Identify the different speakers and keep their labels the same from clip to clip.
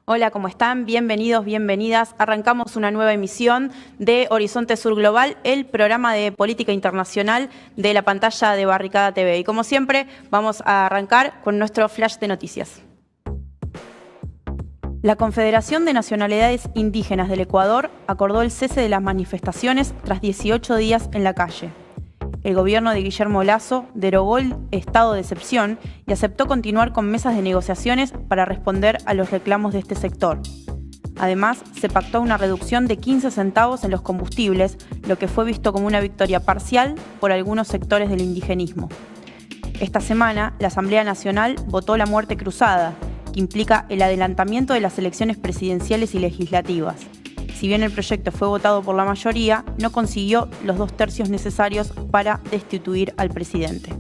Speaker 1: Hola, ¿cómo están? Bienvenidos, bienvenidas. Arrancamos una nueva emisión de Horizonte Sur Global, el programa de política internacional de la pantalla de Barricada TV. Y como siempre, vamos a arrancar con nuestro flash de noticias. La Confederación de Nacionalidades Indígenas del Ecuador acordó el cese de las manifestaciones tras 18 días en la calle. El gobierno de Guillermo Lasso derogó el estado de excepción y aceptó continuar con mesas de negociaciones para responder a los reclamos de este sector. Además, se pactó una reducción de 15 centavos en los combustibles, lo que fue visto como una victoria parcial por algunos sectores del indigenismo. Esta semana, la Asamblea Nacional votó la muerte cruzada, que implica el adelantamiento de las elecciones presidenciales y legislativas. Si bien el proyecto fue votado por la mayoría, no consiguió los 2/3 necesarios para destituir al presidente.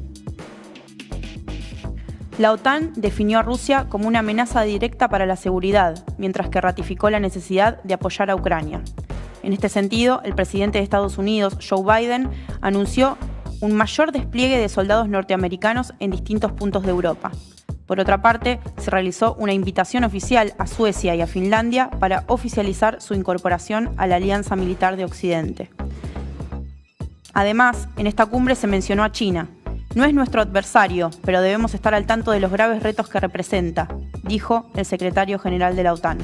Speaker 1: La OTAN definió a Rusia como una amenaza directa para la seguridad, mientras que ratificó la necesidad de apoyar a Ucrania. En este sentido, el presidente de Estados Unidos, Joe Biden, anunció un mayor despliegue de soldados norteamericanos en distintos puntos de Europa. Por otra parte, se realizó una invitación oficial a Suecia y a Finlandia para oficializar su incorporación a la Alianza Militar de Occidente. Además, en esta cumbre se mencionó a China. No es nuestro adversario, pero debemos estar al tanto de los graves retos que representa, dijo el secretario general de la OTAN.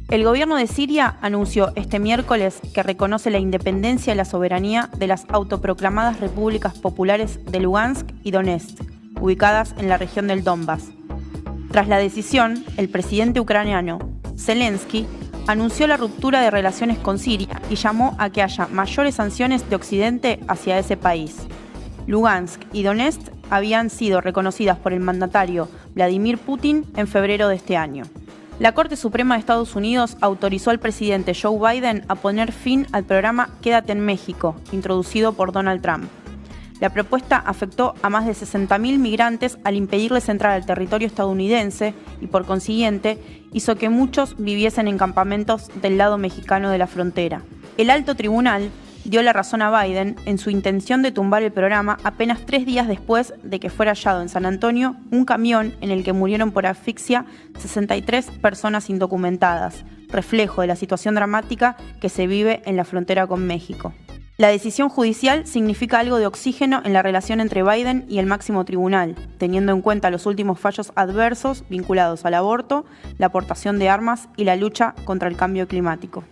Speaker 1: El gobierno de Siria anunció este miércoles que reconoce la independencia y la soberanía de las autoproclamadas repúblicas populares de Lugansk y Donetsk, ubicadas en la región del Donbass. Tras la decisión, el presidente ucraniano, Zelensky, anunció la ruptura de relaciones con Siria y llamó a que haya mayores sanciones de Occidente hacia ese país. Lugansk y Donetsk habían sido reconocidas por el mandatario Vladimir Putin en febrero de este año. La Corte Suprema de Estados Unidos autorizó al presidente Joe Biden a poner fin al programa Quédate en México, introducido por Donald Trump. La propuesta afectó a más de 60.000 migrantes al impedirles entrar al territorio estadounidense y, por consiguiente, hizo que muchos viviesen en campamentos del lado mexicano de la frontera. El alto tribunal dio la razón a Biden en su intención de tumbar el programa apenas 3 días después de que fuera hallado en San Antonio un camión en el que murieron por asfixia 63 personas indocumentadas, reflejo de la situación dramática que se vive en la frontera con México. La decisión judicial significa algo de oxígeno en la relación entre Biden y el máximo tribunal, teniendo en cuenta los últimos fallos adversos vinculados al aborto, la aportación de armas y la lucha contra el cambio climático.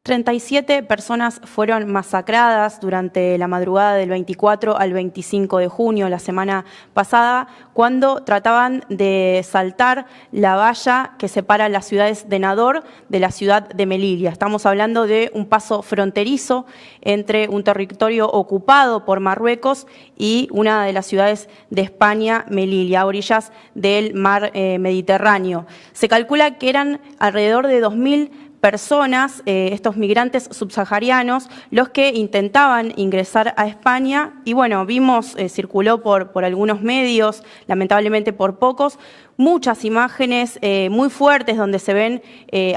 Speaker 1: $37 personas fueron masacradas durante la madrugada del 24 al 25 de junio, la semana pasada, cuando trataban de saltar la valla que separa las ciudades de Nador de la ciudad de Melilla. Estamos hablando de un paso fronterizo entre un territorio ocupado por Marruecos y una de las ciudades de España, Melilla, a orillas del mar Mediterráneo. Se calcula que eran alrededor de 2.000 personas, estos migrantes subsaharianos, los que intentaban ingresar a España y bueno, vimos, circuló por algunos medios, lamentablemente por pocos, muchas imágenes muy fuertes donde se ven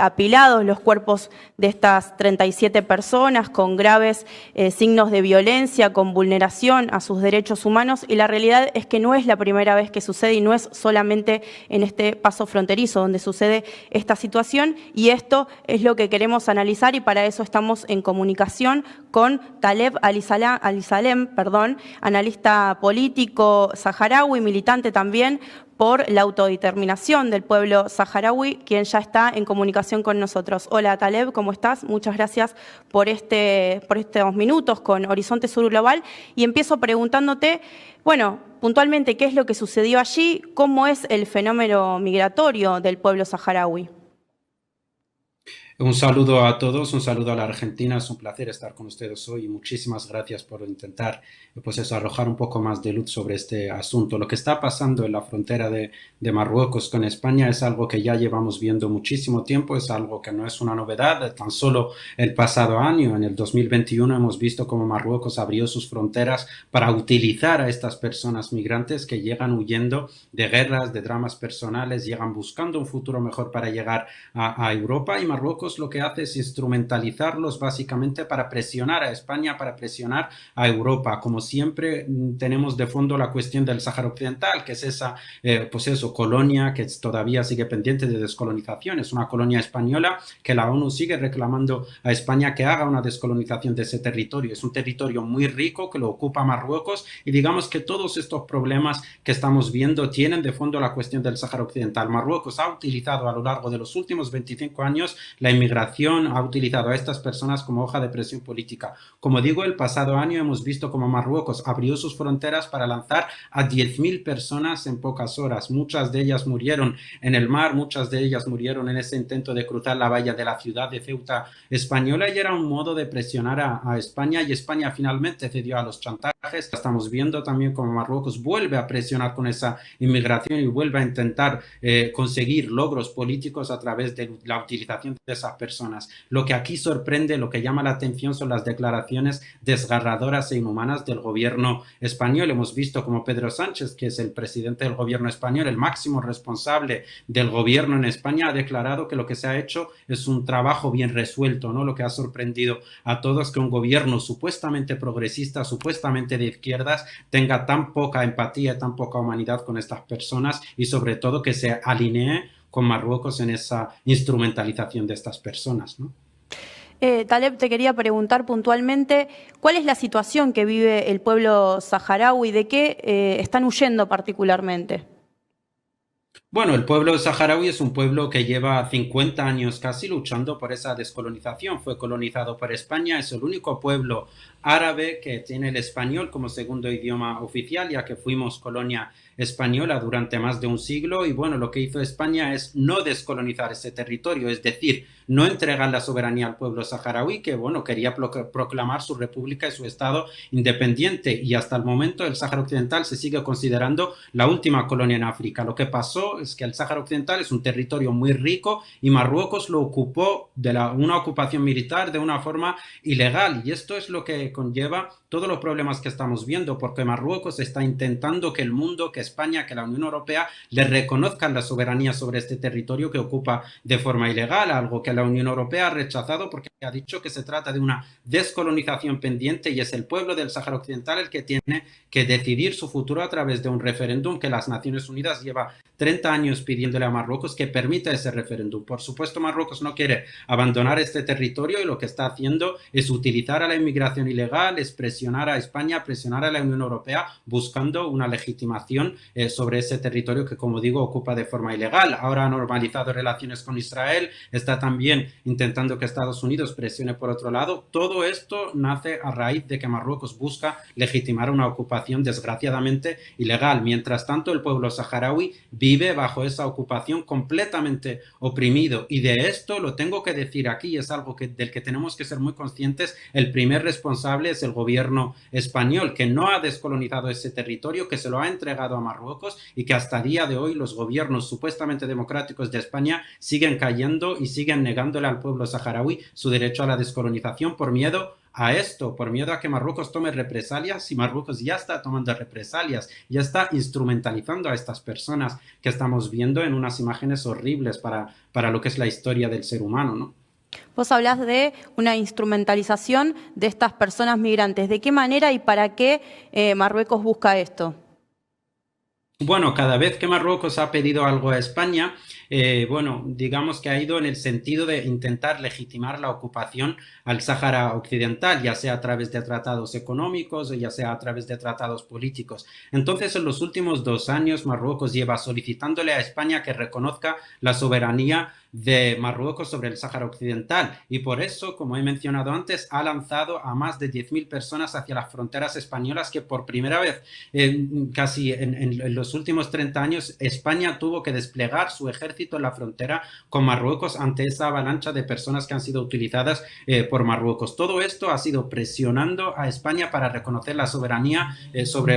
Speaker 1: apilados los cuerpos de estas 37 personas con graves signos de violencia, con vulneración a sus derechos humanos, y la realidad es que no es la primera vez que sucede y no es solamente en este paso fronterizo donde sucede esta situación, y esto es lo que queremos analizar y para eso estamos en comunicación con Taleb Alisalem, analista político saharaui, militante también por la autodeterminación del pueblo saharaui, quien ya está en comunicación con nosotros. Hola Taleb, ¿cómo estás? Muchas gracias por estos minutos con Horizonte Sur Global. Y empiezo preguntándote, bueno, puntualmente, ¿qué es lo que sucedió allí? ¿Cómo es el fenómeno migratorio del pueblo saharaui?
Speaker 2: Un saludo a todos, un saludo a la Argentina, es un placer estar con ustedes hoy y muchísimas gracias por intentar arrojar un poco más de luz sobre este asunto. Lo que está pasando en la frontera de Marruecos con España es algo que ya llevamos viendo muchísimo tiempo, es algo que no es una novedad. Tan solo el pasado año, en el 2021, hemos visto cómo Marruecos abrió sus fronteras para utilizar a estas personas migrantes que llegan huyendo de guerras, de dramas personales, llegan buscando un futuro mejor para llegar a Europa, y Marruecos Marruecos lo que hace es instrumentalizarlos básicamente para presionar a España, para presionar a Europa. Como siempre, tenemos de fondo la cuestión del Sáhara Occidental, que es esa, pues eso, colonia que todavía sigue pendiente de descolonización. Es una colonia española que la ONU sigue reclamando a España que haga una descolonización de ese territorio. Es un territorio muy rico que lo ocupa Marruecos y digamos que todos estos problemas que estamos viendo tienen de fondo la cuestión del Sáhara Occidental. Marruecos ha utilizado a lo largo de los últimos 25 años la inmigración, ha utilizado a estas personas como hoja de presión política. Como digo, el pasado año hemos visto cómo Marruecos abrió sus fronteras para lanzar a 10.000 personas en pocas horas. Muchas de ellas murieron en el mar, muchas de ellas murieron en ese intento de cruzar la valla de la ciudad de Ceuta española y era un modo de presionar a España y España finalmente cedió a los chantajes. Estamos viendo también cómo Marruecos vuelve a presionar con esa inmigración y vuelve a intentar conseguir logros políticos a través de la utilización de esas personas. Lo que aquí sorprende, lo que llama la atención son las declaraciones desgarradoras e inhumanas del gobierno español. Hemos visto como Pedro Sánchez, que es el presidente del gobierno español, el máximo responsable del gobierno en España, ha declarado que lo que se ha hecho es un trabajo bien resuelto, ¿no? Lo que ha sorprendido a todos que un gobierno supuestamente progresista, supuestamente de izquierdas, tenga tan poca empatía, tan poca humanidad con estas personas y sobre todo que se alinee con Marruecos en esa instrumentalización de estas personas, ¿no?
Speaker 1: Taleb, te quería preguntar puntualmente, ¿cuál es la situación que vive el pueblo saharaui? ¿De qué están huyendo particularmente?
Speaker 2: Bueno, el pueblo saharaui es un pueblo que lleva 50 años casi luchando por esa descolonización. Fue colonizado por España, es el único pueblo árabe que tiene el español como segundo idioma oficial, ya que fuimos colonia española durante más de un siglo. Y bueno, lo que hizo España es no descolonizar ese territorio, es decir, no entregar la soberanía al pueblo saharaui, que bueno, quería proclamar su república y su estado independiente. Y hasta el momento el Sáhara Occidental se sigue considerando la última colonia en África. Lo que pasó es que el Sáhara Occidental es un territorio muy rico y Marruecos lo ocupó una ocupación militar de una forma ilegal. Y esto es lo que conlleva todos los problemas que estamos viendo, porque Marruecos está intentando que el mundo, que España, que la Unión Europea le reconozcan la soberanía sobre este territorio que ocupa de forma ilegal, algo que la Unión Europea ha rechazado porque ha dicho que se trata de una descolonización pendiente y es el pueblo del Sáhara Occidental el que tiene que decidir su futuro a través de un referéndum que las Naciones Unidas lleva 30 años pidiéndole a Marruecos que permita ese referéndum. Por supuesto, Marruecos no quiere abandonar este territorio y lo que está haciendo es utilizar a la inmigración ilegal, es presionar a España, presionar a la Unión Europea buscando una legitimación sobre ese territorio que, como digo, ocupa de forma ilegal. Ahora ha normalizado relaciones con Israel, está también intentando que Estados Unidos presione por otro lado. Todo esto nace a raíz de que Marruecos busca legitimar una ocupación desgraciadamente ilegal. Mientras tanto, el pueblo saharaui vive bajo esa ocupación completamente oprimido y de esto lo tengo que decir aquí, es algo del que tenemos que ser muy conscientes. El primer responsable es el gobierno español, que no ha descolonizado ese territorio, que se lo ha entregado a Marruecos y que hasta el día de hoy los gobiernos supuestamente democráticos de España siguen cayendo y siguen negándole al pueblo saharaui su derecho a la descolonización por miedo a esto, por miedo a que Marruecos tome represalias, y Marruecos ya está tomando represalias, ya está instrumentalizando a estas personas que estamos viendo en unas imágenes horribles para lo que es la historia del ser humano, ¿no?
Speaker 1: Vos hablás de una instrumentalización de estas personas migrantes. ¿De qué manera y para qué Marruecos busca esto?
Speaker 2: Bueno, cada vez que Marruecos ha pedido algo a España, bueno, digamos que ha ido en el sentido de intentar legitimar la ocupación al Sáhara Occidental, ya sea a través de tratados económicos o ya sea a través de tratados políticos. Entonces, en los últimos 2 años, Marruecos lleva solicitándole a España que reconozca la soberanía de Marruecos sobre el Sáhara Occidental y por eso, como he mencionado antes, ha lanzado a más de 10.000 personas hacia las fronteras españolas que por primera vez casi en los últimos 30 años España tuvo que desplegar su ejército en la frontera con Marruecos ante esa avalancha de personas que han sido utilizadas por Marruecos. Todo esto ha sido presionando a España para reconocer la soberanía,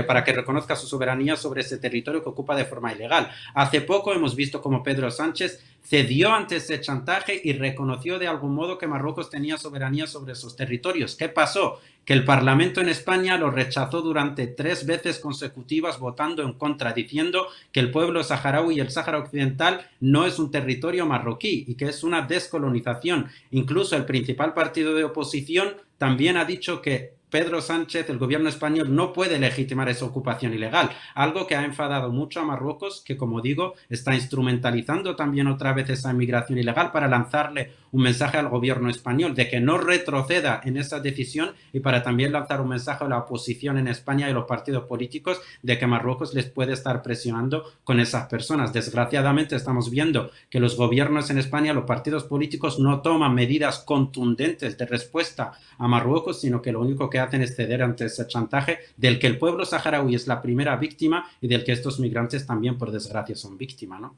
Speaker 2: para que reconozca su soberanía sobre ese territorio que ocupa de forma ilegal. Hace poco hemos visto como Pedro Sánchez cedió ante ese chantaje y reconoció de algún modo que Marruecos tenía soberanía sobre sus territorios. ¿Qué pasó? que el Parlamento en España lo rechazó durante 3 veces consecutivas votando en contra, diciendo que el pueblo saharaui y el Sáhara Occidental no es un territorio marroquí y que es una descolonización. Incluso el principal partido de oposición también ha dicho que Pedro Sánchez, el gobierno español, no puede legitimar esa ocupación ilegal, algo que ha enfadado mucho a Marruecos, que, como digo, está instrumentalizando también otra vez esa inmigración ilegal para lanzarle un mensaje al gobierno español de que no retroceda en esa decisión y para también lanzar un mensaje a la oposición en España y a los partidos políticos de que Marruecos les puede estar presionando con esas personas. Desgraciadamente estamos viendo que los gobiernos en España, los partidos políticos no toman medidas contundentes de respuesta a Marruecos, sino que lo único que hacen es ceder ante ese chantaje del que el pueblo saharaui es la primera víctima y del que estos migrantes también, por desgracia, son víctimas, ¿no?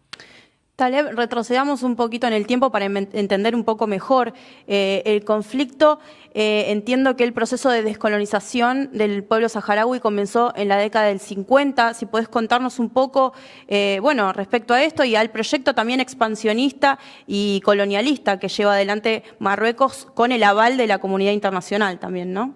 Speaker 1: Taleb, retrocedamos un poquito en el tiempo para entender un poco mejor el conflicto. Entiendo que el proceso de descolonización del pueblo saharaui comenzó en la década del 50. Si podés contarnos un poco, bueno, respecto a esto y al proyecto también expansionista y colonialista que lleva adelante Marruecos con el aval de la comunidad internacional también, ¿no?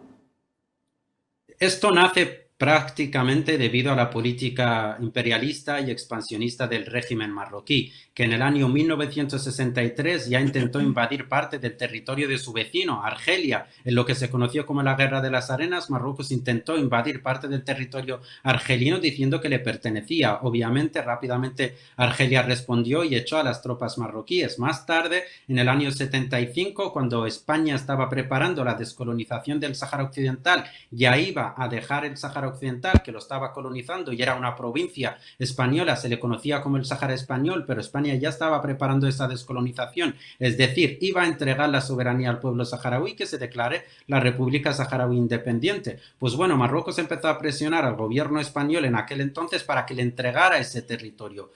Speaker 2: Esto nace prácticamente debido a la política imperialista y expansionista del régimen marroquí, que en el año 1963 ya intentó invadir parte del territorio de su vecino, Argelia. En lo que se conoció como la Guerra de las Arenas, Marruecos intentó invadir parte del territorio argelino diciendo que le pertenecía. Obviamente, rápidamente Argelia respondió y echó a las tropas marroquíes. Más tarde, en el año 75, cuando España estaba preparando la descolonización del Sáhara Occidental, ya iba a dejar el Sáhara Occidental, que lo estaba colonizando y era una provincia española, se le conocía como el Sáhara Español, pero España ya estaba preparando esa descolonización, es decir, iba a entregar la soberanía al pueblo saharaui, que se declare la República Saharaui Independiente. Pues bueno, Marruecos empezó a presionar al gobierno español en aquel entonces para que le entregara ese territorio.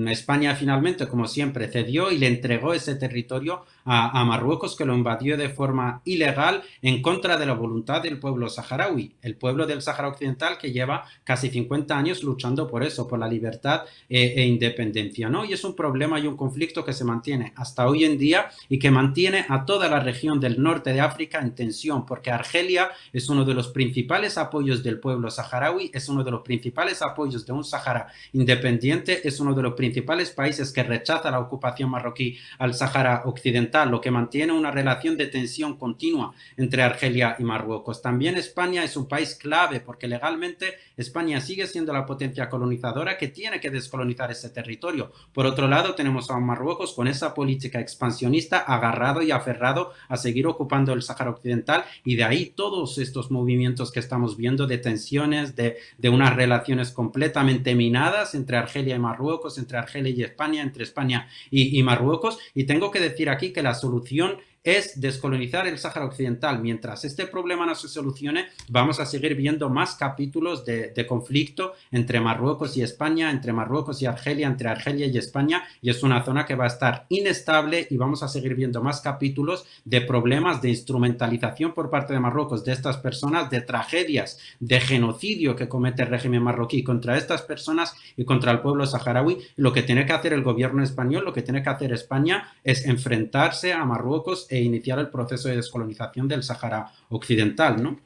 Speaker 2: España finalmente, como siempre, cedió y le entregó ese territorio a Marruecos, que lo invadió de forma ilegal en contra de la voluntad del pueblo saharaui, el pueblo del Sáhara Occidental, que lleva casi 50 años luchando por eso, por la libertad e independencia, ¿no? Y es un problema y un conflicto que se mantiene hasta hoy en día y que mantiene a toda la región del norte de África en tensión, porque Argelia es uno de los principales apoyos del pueblo saharaui, es uno de los principales apoyos de un Sáhara independiente, es uno de los principales países que rechaza la ocupación marroquí al Sáhara Occidental, lo que mantiene una relación de tensión continua entre Argelia y Marruecos. También España es un país clave porque legalmente España sigue siendo la potencia colonizadora que tiene que descolonizar ese territorio. Por otro lado, tenemos a Marruecos con esa política expansionista agarrado y aferrado a seguir ocupando el Sáhara Occidental, y de ahí todos estos movimientos que estamos viendo de tensiones, de unas relaciones completamente minadas entre Argelia y Marruecos, entre Argelia y España, entre España y Marruecos. Y tengo que decir aquí que la solución es descolonizar el Sáhara Occidental. Mientras este problema no se solucione, vamos a seguir viendo más capítulos de conflicto entre Marruecos y España, entre Marruecos y Argelia, entre Argelia y España, y es una zona que va a estar inestable y vamos a seguir viendo más capítulos de problemas de instrumentalización por parte de Marruecos de estas personas, de tragedias, de genocidio que comete el régimen marroquí contra estas personas y contra el pueblo saharaui. Lo que tiene que hacer el gobierno español, lo que tiene que hacer España es enfrentarse a Marruecos e iniciar el proceso de descolonización del Sáhara Occidental, ¿no?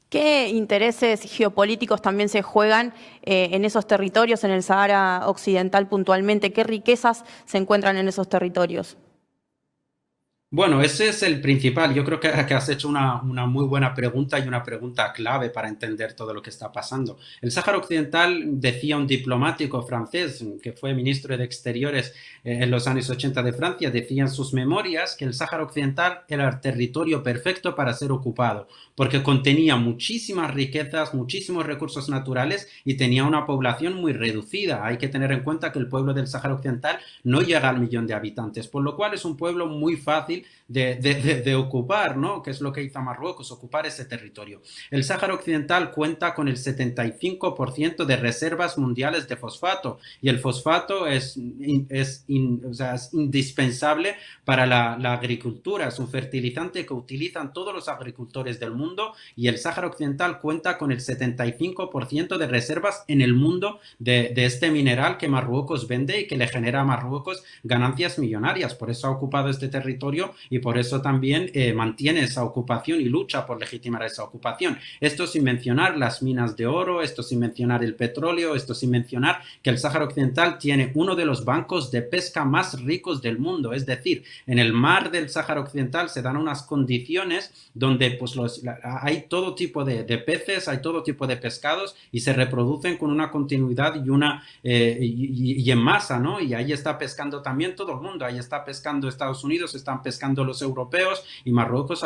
Speaker 1: ¿Qué intereses geopolíticos también se juegan en esos territorios, en el Sáhara Occidental puntualmente? ¿Qué riquezas se encuentran en esos territorios?
Speaker 2: Bueno, ese es el principal. Yo creo que has hecho una muy buena pregunta y una pregunta clave para entender todo lo que está pasando. El Sáhara Occidental, decía un diplomático francés que fue ministro de Exteriores en los años 80 de Francia, decía en sus memorias que el Sáhara Occidental era el territorio perfecto para ser ocupado, porque contenía muchísimas riquezas, muchísimos recursos naturales y tenía una población muy reducida. Hay que tener en cuenta que el pueblo del Sáhara Occidental no llega al 1.000.000 de habitantes, por lo cual es un pueblo muy fácil de ocupar, ¿no? Que es lo que hizo Marruecos, ocupar ese territorio. El Sáhara Occidental cuenta con el 75% de reservas mundiales de fosfato, y el fosfato es indispensable para la agricultura, es un fertilizante que utilizan todos los agricultores del mundo, y el Sáhara Occidental cuenta con el 75% de reservas en el mundo de este mineral que Marruecos vende y que le genera a Marruecos ganancias millonarias. Por eso ha ocupado este territorio territorio y por eso también mantiene esa ocupación y lucha por legitimar esa ocupación. Esto sin mencionar las minas de oro, esto sin mencionar el petróleo, esto sin mencionar que el Sáhara Occidental tiene uno de los bancos de pesca más ricos del mundo, es decir, en el mar del Sáhara Occidental se dan unas condiciones donde pues, hay todo tipo de peces, hay todo tipo de pescados y se reproducen con una continuidad y en masa, ¿no? Y ahí está pescando también todo el mundo, ahí está pescando Estados Unidos, están pescando los europeos y Marruecos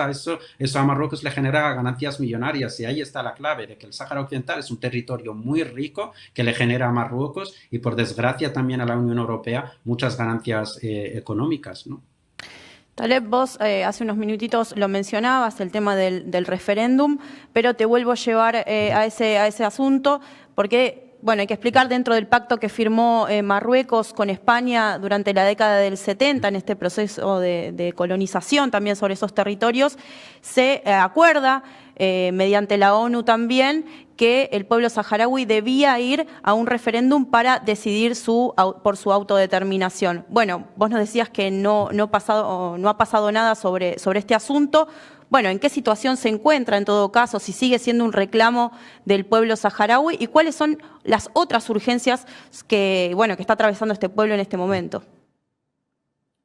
Speaker 2: eso a Marruecos le genera ganancias millonarias y ahí está la clave de que el Sáhara Occidental es un territorio muy rico que le genera a Marruecos y por desgracia también a la Unión Europea muchas ganancias económicas, ¿no?
Speaker 1: Taleb, vos hace unos minutitos lo mencionabas, el tema del referéndum, pero te vuelvo a llevar a ese asunto, porque bueno, hay que explicar dentro del pacto que firmó Marruecos con España durante la década del 70, en este proceso de colonización también sobre esos territorios, se acuerda mediante la ONU también que el pueblo saharaui debía ir a un referéndum para decidir por su autodeterminación. Bueno, vos nos decías que no ha pasado nada sobre este asunto. Bueno, ¿en qué situación se encuentra en todo caso? Si sigue siendo un reclamo del pueblo saharaui y cuáles son las otras urgencias que está atravesando este pueblo en este momento.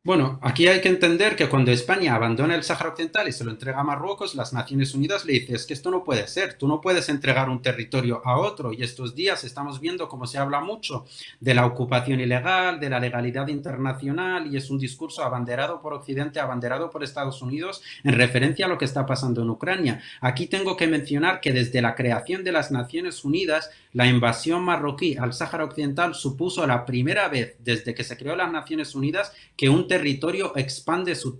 Speaker 2: Bueno, aquí hay que entender que cuando España abandona el Sáhara Occidental y se lo entrega a Marruecos, las Naciones Unidas le dicen, es que esto no puede ser, tú no puedes entregar un territorio a otro. Y estos días estamos viendo cómo se habla mucho de la ocupación ilegal, de la legalidad internacional, y es un discurso abanderado por Occidente, abanderado por Estados Unidos, en referencia a lo que está pasando en Ucrania. Aquí tengo que mencionar que desde la creación de las Naciones Unidas, la invasión marroquí al Sáhara Occidental supuso la primera vez desde que se creó las Naciones Unidas que un territorio expande su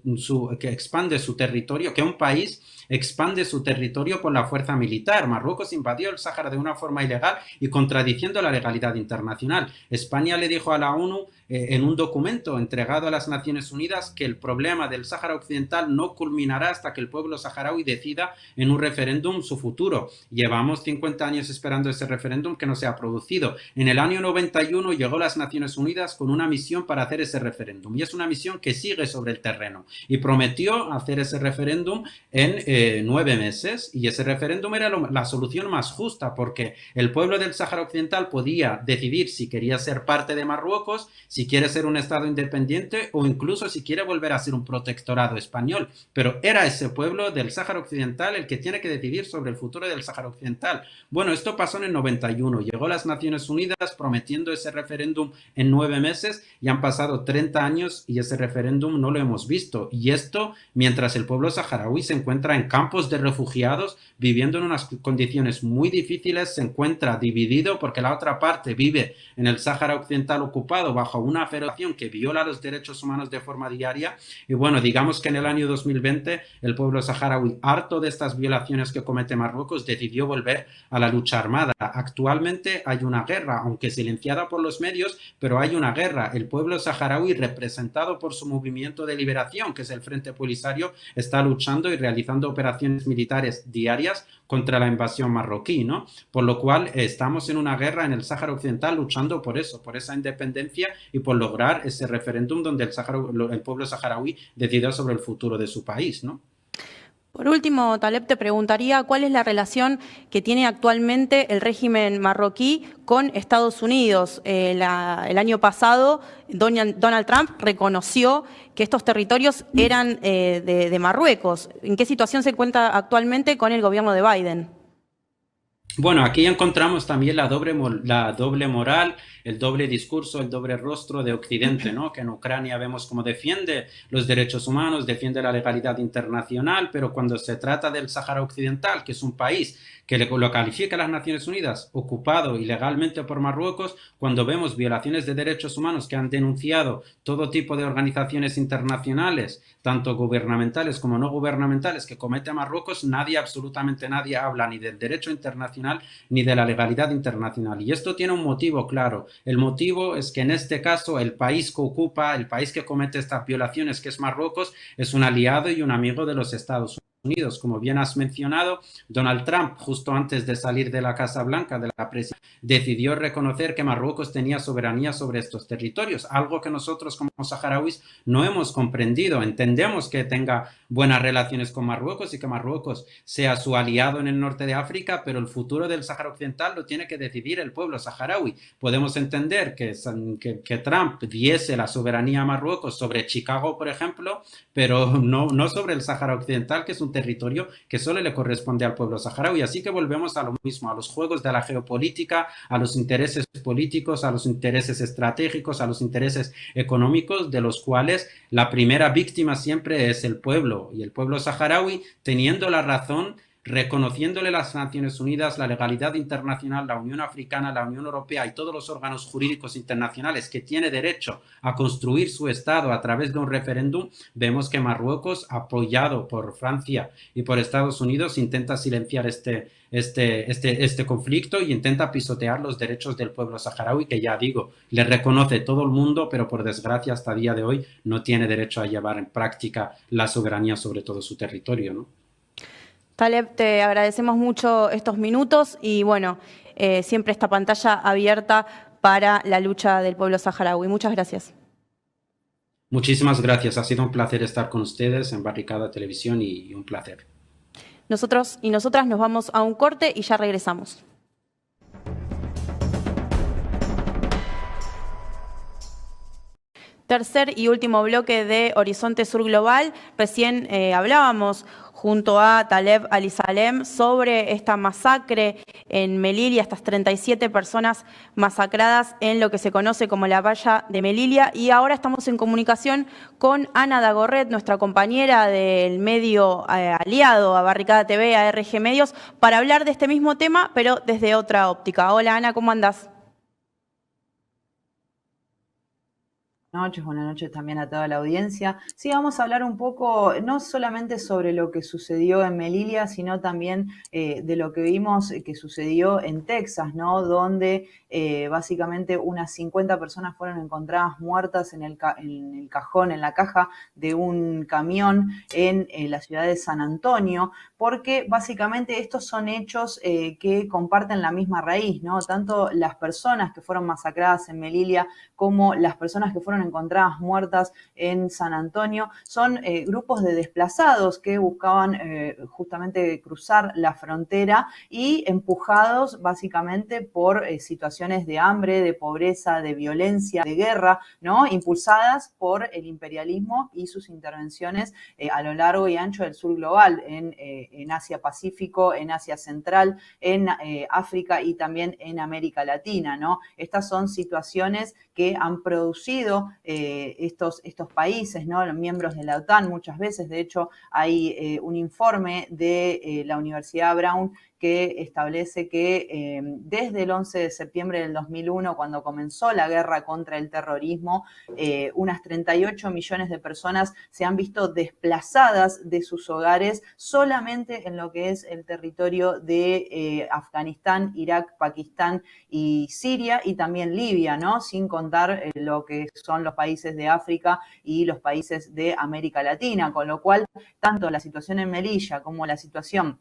Speaker 2: territorio, que un país expande su territorio por la fuerza militar. Marruecos invadió el Sáhara de una forma ilegal y contradiciendo la legalidad internacional. España le dijo a la ONU en un documento entregado a las Naciones Unidas que el problema del Sáhara Occidental no culminará hasta que el pueblo saharaui decida en un referéndum su futuro. Llevamos 50 años esperando ese referéndum que no se ha producido. En el año 91 llegó las Naciones Unidas con una misión para hacer ese referéndum y es una misión que sigue sobre el terreno y prometió hacer ese referéndum en 9 meses y ese referéndum era la solución más justa porque el pueblo del Sáhara Occidental podía decidir si quería ser parte de Marruecos, si quiere ser un Estado independiente o incluso si quiere volver a ser un protectorado español. Pero era ese pueblo del Sáhara Occidental el que tiene que decidir sobre el futuro del Sáhara Occidental. Bueno, esto pasó en el 91. Llegó las Naciones Unidas prometiendo ese referéndum en 9 meses y han pasado 30 años y ese referéndum no lo hemos visto. Y esto mientras el pueblo saharaui se encuentra en campos de refugiados viviendo en unas condiciones muy difíciles, se encuentra dividido porque la otra parte vive en el Sáhara Occidental ocupado bajo una federación que viola los derechos humanos de forma diaria. Y bueno, digamos que en el año 2020 el pueblo saharaui, harto de estas violaciones que comete Marruecos, decidió volver a la lucha armada. Actualmente hay una guerra, aunque silenciada por los medios, pero hay una guerra. El pueblo saharaui, representado por su movimiento de liberación, que es el Frente Polisario, está luchando y realizando operaciones militares diarias contra la invasión marroquí, ¿no? Por lo cual estamos en una guerra en el Sáhara Occidental luchando por eso, por esa independencia y por lograr ese referéndum donde el pueblo saharaui decida sobre el futuro de su país, ¿no?
Speaker 1: Por último, Taleb, te preguntaría cuál es la relación que tiene actualmente el régimen marroquí con Estados Unidos. El año pasado, Donald Trump reconoció que estos territorios eran de Marruecos. ¿En qué situación se encuentra actualmente con el gobierno de Biden?
Speaker 2: Bueno, aquí encontramos también la doble moral, el doble discurso, el doble rostro de Occidente, ¿no? Que en Ucrania vemos cómo defiende los derechos humanos, defiende la legalidad internacional, pero cuando se trata del Sáhara Occidental, que es un país que lo califica las Naciones Unidas ocupado ilegalmente por Marruecos, cuando vemos violaciones de derechos humanos que han denunciado todo tipo de organizaciones internacionales, tanto gubernamentales como no gubernamentales, que comete Marruecos, absolutamente nadie habla ni del derecho internacional ni de la legalidad internacional. Y esto tiene un motivo claro. El motivo es que en este caso el país que ocupa, el país que comete estas violaciones, que es Marruecos, es un aliado y un amigo de los Estados Unidos. Unidos. Como bien has mencionado, Donald Trump, justo antes de salir de la Casa Blanca, de la presidencia, decidió reconocer que Marruecos tenía soberanía sobre estos territorios, algo que nosotros como saharauis no hemos comprendido. Entendemos que tenga buenas relaciones con Marruecos y que Marruecos sea su aliado en el norte de África, pero el futuro del Sáhara Occidental lo tiene que decidir el pueblo saharaui. Podemos entender que Trump diese la soberanía a Marruecos sobre Chicago, por ejemplo, pero no sobre el Sáhara Occidental, que es un territorio que solo le corresponde al pueblo saharaui. Así que volvemos a lo mismo, a los juegos de la geopolítica, a los intereses políticos, a los intereses estratégicos, a los intereses económicos, de los cuales la primera víctima siempre es el pueblo, y el pueblo saharaui, teniendo la razón, reconociéndole las Naciones Unidas, la legalidad internacional, la Unión Africana, la Unión Europea y todos los órganos jurídicos internacionales que tiene derecho a construir su Estado a través de un referéndum, vemos que Marruecos, apoyado por Francia y por Estados Unidos, intenta silenciar este conflicto y intenta pisotear los derechos del pueblo saharaui, que ya digo, le reconoce todo el mundo, pero por desgracia hasta el día de hoy no tiene derecho a llevar en práctica la soberanía sobre todo su territorio, ¿no?
Speaker 1: Taleb, te agradecemos mucho estos minutos y bueno, siempre esta pantalla abierta para la lucha del pueblo saharaui. Muchas gracias.
Speaker 2: Muchísimas gracias. Ha sido un placer estar con ustedes en Barricada Televisión y un placer.
Speaker 1: Nosotros y nosotras nos vamos a un corte y ya regresamos. Tercer y último bloque de Horizonte Sur Global. Recién hablábamos junto a Taleb Ali-Salem sobre esta masacre en Melilla, estas 37 personas masacradas en lo que se conoce como la valla de Melilla. Y ahora estamos en comunicación con Ana Dagorret, nuestra compañera del medio aliado a Barricada TV, a RG Medios, para hablar de este mismo tema, pero desde otra óptica. Hola Ana, ¿cómo andás?
Speaker 3: Buenas noches también a toda la audiencia. Sí, vamos a hablar un poco, no solamente sobre lo que sucedió en Melilla, sino también de lo que vimos que sucedió en Texas, ¿no? Donde básicamente unas 50 personas fueron encontradas muertas en el cajón, en la caja de un camión en la ciudad de San Antonio, porque básicamente estos son hechos que comparten la misma raíz, ¿no? Tanto las personas que fueron masacradas en Melilla como las personas que fueron encontradas muertas en San Antonio, son grupos de desplazados que buscaban justamente cruzar la frontera y empujados básicamente por situaciones de hambre, de pobreza, de violencia, de guerra, ¿no? Impulsadas por el imperialismo y sus intervenciones a lo largo y ancho del sur global, en Asia Pacífico, en Asia Central, en África y también en América Latina, ¿no? Estas son situaciones que han producido estos países, ¿no? Los miembros de la OTAN muchas veces. De hecho, hay un informe de la Universidad Brown que establece que desde el 11 de septiembre del 2001, cuando comenzó la guerra contra el terrorismo, unas 38 millones de personas se han visto desplazadas de sus hogares solamente en lo que es el territorio de Afganistán, Irak, Pakistán y Siria, y también Libia, ¿no? Sin contar lo que son los países de África y los países de América Latina, con lo cual tanto la situación en Melilla como la situación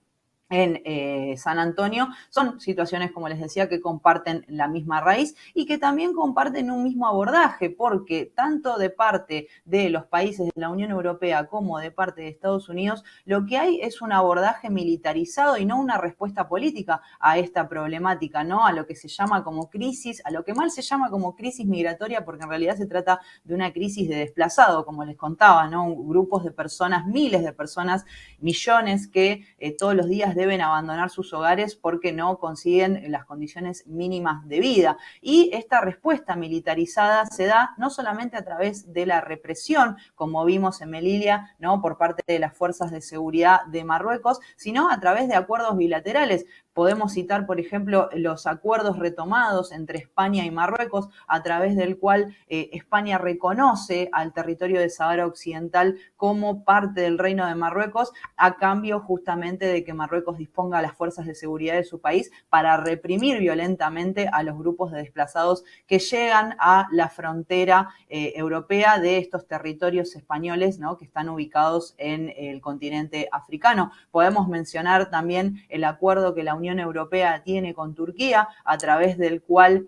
Speaker 3: en San Antonio son situaciones, como les decía, que comparten la misma raíz y que también comparten un mismo abordaje, porque tanto de parte de los países de la Unión Europea como de parte de Estados Unidos, lo que hay es un abordaje militarizado y no una respuesta política a esta problemática, ¿no? A lo que se llama como crisis, a lo que mal se llama como crisis migratoria, porque en realidad se trata de una crisis de desplazado, como les contaba, ¿no? Grupos de personas, miles de personas, millones que todos los días deben abandonar sus hogares porque no consiguen las condiciones mínimas de vida. Y esta respuesta militarizada se da no solamente a través de la represión, como vimos en Melilla, ¿no? Por parte de las fuerzas de seguridad de Marruecos, sino a través de acuerdos bilaterales. Podemos citar, por ejemplo, los acuerdos retomados entre España y Marruecos, a través del cual España reconoce al territorio de Sahara Occidental como parte del Reino de Marruecos, a cambio justamente de que Marruecos disponga las fuerzas de seguridad de su país para reprimir violentamente a los grupos de desplazados que llegan a la frontera europea de estos territorios españoles, ¿no?, que están ubicados en el continente africano. Podemos mencionar también el acuerdo que la Unión Europea tiene con Turquía, a través del cual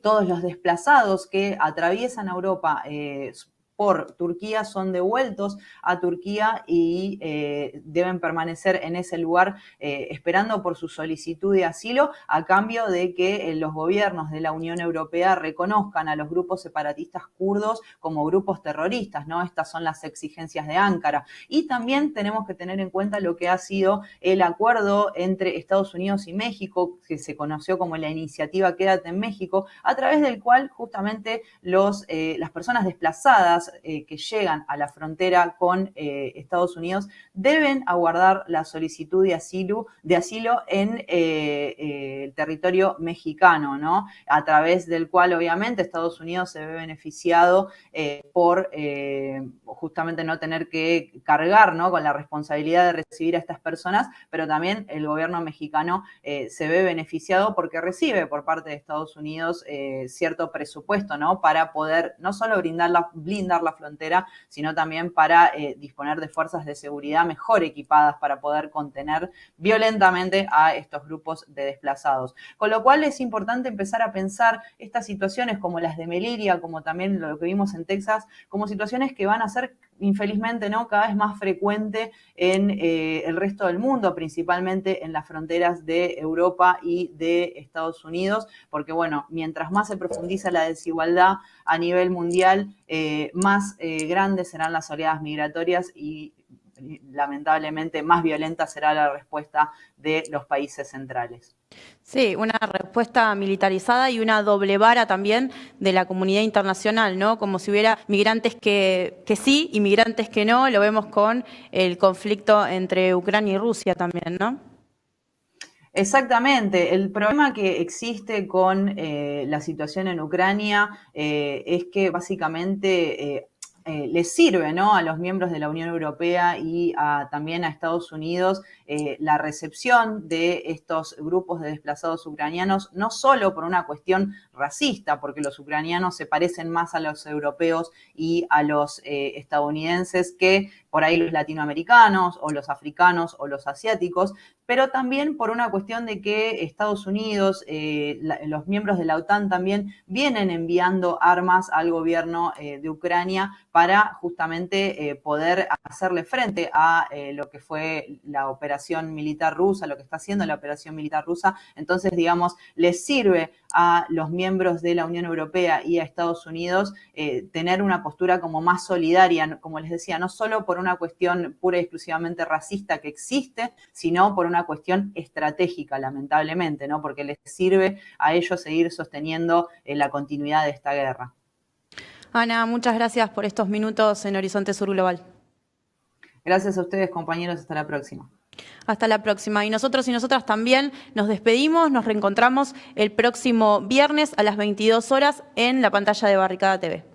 Speaker 3: todos los desplazados que atraviesan Europa por Turquía son devueltos a Turquía y deben permanecer en ese lugar esperando por su solicitud de asilo, a cambio de que los gobiernos de la Unión Europea reconozcan a los grupos separatistas kurdos como grupos terroristas, ¿no? Estas son las exigencias de Ankara. Y también tenemos que tener en cuenta lo que ha sido el acuerdo entre Estados Unidos y México, que se conoció como la iniciativa Quédate en México, a través del cual justamente las personas desplazadas que llegan a la frontera con Estados Unidos deben aguardar la solicitud de asilo en el territorio mexicano, ¿no? A través del cual obviamente Estados Unidos se ve beneficiado por justamente no tener que cargar, ¿no?, con la responsabilidad de recibir a estas personas, pero también el gobierno mexicano se ve beneficiado porque recibe por parte de Estados Unidos cierto presupuesto, ¿no?, para poder no solo blindar la frontera, sino también para disponer de fuerzas de seguridad mejor equipadas para poder contener violentamente a estos grupos de desplazados. Con lo cual es importante empezar a pensar estas situaciones como las de Melilla, como también lo que vimos en Texas, como situaciones que van a ser, infelizmente, ¿no?, cada vez más frecuente en el resto del mundo, principalmente en las fronteras de Europa y de Estados Unidos, porque bueno, mientras más se profundiza la desigualdad a nivel mundial, más grandes serán las oleadas migratorias y lamentablemente más violenta será la respuesta de los países centrales.
Speaker 1: Sí, una respuesta militarizada y una doble vara también de la comunidad internacional, ¿no? Como si hubiera migrantes que sí y migrantes que no. Lo vemos con el conflicto entre Ucrania y Rusia también, ¿no?
Speaker 3: Exactamente. El problema que existe con la situación en Ucrania es que básicamente les sirve, ¿no?, a los miembros de la Unión Europea y también a Estados Unidos la recepción de estos grupos de desplazados ucranianos, no solo por una cuestión racista, porque los ucranianos se parecen más a los europeos y a los estadounidenses que por ahí los latinoamericanos o los africanos o los asiáticos, pero también por una cuestión de que Estados Unidos, los miembros de la OTAN también vienen enviando armas al gobierno de Ucrania para justamente poder hacerle frente a lo que fue la operación militar rusa, lo que está haciendo la operación militar rusa. Entonces, digamos, les sirve a los miembros de la Unión Europea y a Estados Unidos tener una postura como más solidaria, como les decía, no solo por una cuestión pura y exclusivamente racista que existe, sino por una cuestión estratégica, lamentablemente, ¿no?, porque les sirve a ellos seguir sosteniendo la continuidad de esta guerra.
Speaker 1: Ana, muchas gracias por estos minutos en Horizonte Sur Global.
Speaker 3: Gracias a ustedes, compañeros. Hasta la próxima.
Speaker 1: Hasta la próxima. Y nosotros y nosotras también nos despedimos, nos reencontramos el próximo viernes a las 22 horas en la pantalla de Barricada TV.